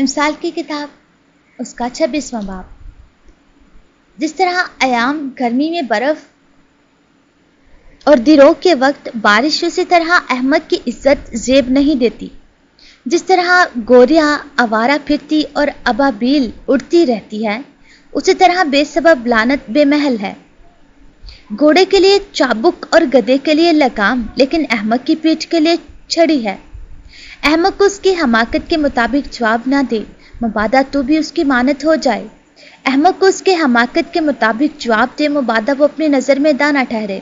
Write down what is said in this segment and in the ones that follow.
इमसाल की किताब उसका 26वां बाब। जिस तरह अयाम गर्मी में बर्फ और दिरों के वक्त बारिश, उसी तरह अहमद की इज्जत जेब नहीं देती। जिस तरह गोरियां आवारा फिरती और अबाबील उड़ती रहती है, उसी तरह बेसबब लानत बेमहल है। घोड़े के लिए चाबुक और गधे के लिए लगाम, लेकिन अहमद की पीठ के लिए छड़ी है। अहमद को उसकी हमाकत के मुताबिक जवाब ना दे, मुबादा तो भी उसकी मानत हो जाए। अहमद को उसके हमाकत के मुताबिक जवाब दे, मुबादा वो अपनी नज़र में दाना ठहरे।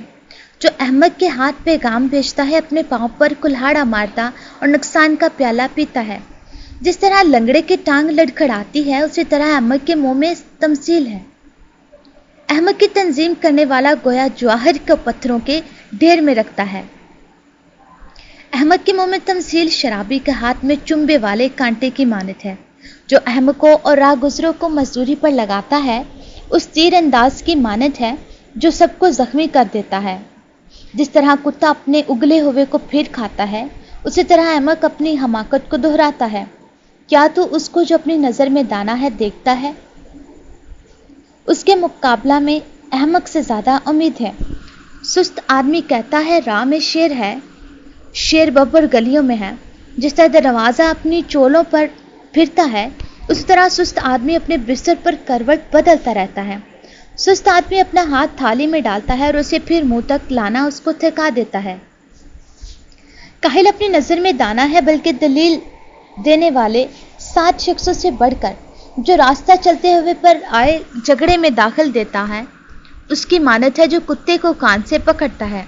जो अहमद के हाथ पैगाम भेजता है, अपने पाँव पर कुल्हाड़ा मारता और नुकसान का प्याला पीता है। जिस तरह लंगड़े की टांग लड़खड़ाती है, उसी तरह अहमद के मुंह में तमसील है। अहमद की तंजीम करने वाला गोया जवाहर को पत्थरों के ढेर में रखता है। अहमद के मुंह में तमसील शराबी के हाथ में चुम्बे वाले कांटे की मानत है। जो अहमद को और राहगुजरों को मजदूरी पर लगाता है, उस तीर अंदाज की मानत है जो सबको जख्मी कर देता है। जिस तरह कुत्ता अपने उगले हुए को फिर खाता है, उसी तरह अहमद अपनी हमाकत को दोहराता है। क्या तो उसको जो अपनी नज़र में दाना है देखता है? उसके मुकाबला में अहमद से ज़्यादा उम्मीद है। सुस्त आदमी कहता है राह में शेर है, शेर बब्बर गलियों में है। जिस तरह दरवाज़ा अपनी चोलों पर फिरता है, उसी तरह सुस्त आदमी अपने बिस्तर पर करवट बदलता रहता है। सुस्त आदमी अपना हाथ थाली में डालता है और उसे फिर मुंह तक लाना उसको थका देता है। काहिल अपनी नज़र में दाना है, बल्कि दलील देने वाले 7 शख्सों से बढ़कर जो रास्ता चलते हुए पर आए झगड़े में दाखिल देता है, उसकी मानत है जो कुत्ते को कान से पकड़ता है।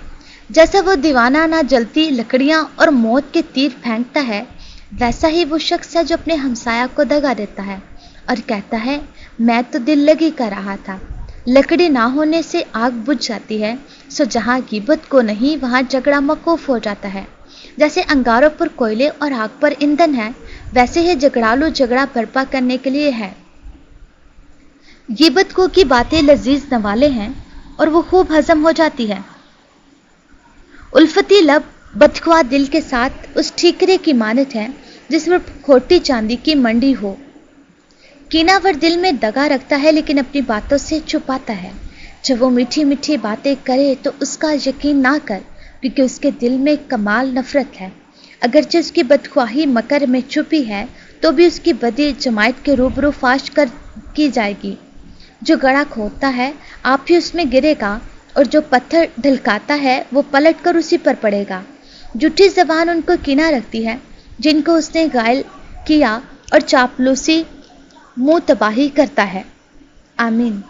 जैसा वो दीवाना ना जलती लकड़ियां और मौत के तीर फेंकता है, वैसा ही वो शख्स है जो अपने हमसाया को दगा देता है और कहता है मैं तो दिल लगी कर रहा था। लकड़ी ना होने से आग बुझ जाती है, सो जहाँ गिबत को नहीं वहाँ झगड़ा मौकूफ हो जाता है। जैसे अंगारों पर कोयले और आग पर ईंधन है, वैसे ही झगड़ालू झगड़ा बर्पा करने के लिए है। गिबत को की बातें लजीज नवाले हैं और वो खूब हजम हो जाती है। उल्फती लब बदख्वाह दिल के साथ उस ठीकरे की मानत है जिस पर खोटी चांदी की मंडी हो। कीनावर दिल में दगा रखता है, लेकिन अपनी बातों से छुपाता है। जब वो मीठी मीठी बातें करे तो उसका यकीन ना कर, क्योंकि उसके दिल में कमाल नफरत है। अगरचे उसकी बदख्वाही मकर में छुपी है, तो भी उसकी बदी जमायत के रूबरू फाश कर की जाएगी। जो गड़ा खोदता है आप ही उसमें गिरेगा, और जो पत्थर ढलकाता है वो पलट कर उसी पर पड़ेगा। झूठी जबान उनको कीना रखती है जिनको उसने घायल किया, और चापलूसी मुंह तबाही करता है। आमीन।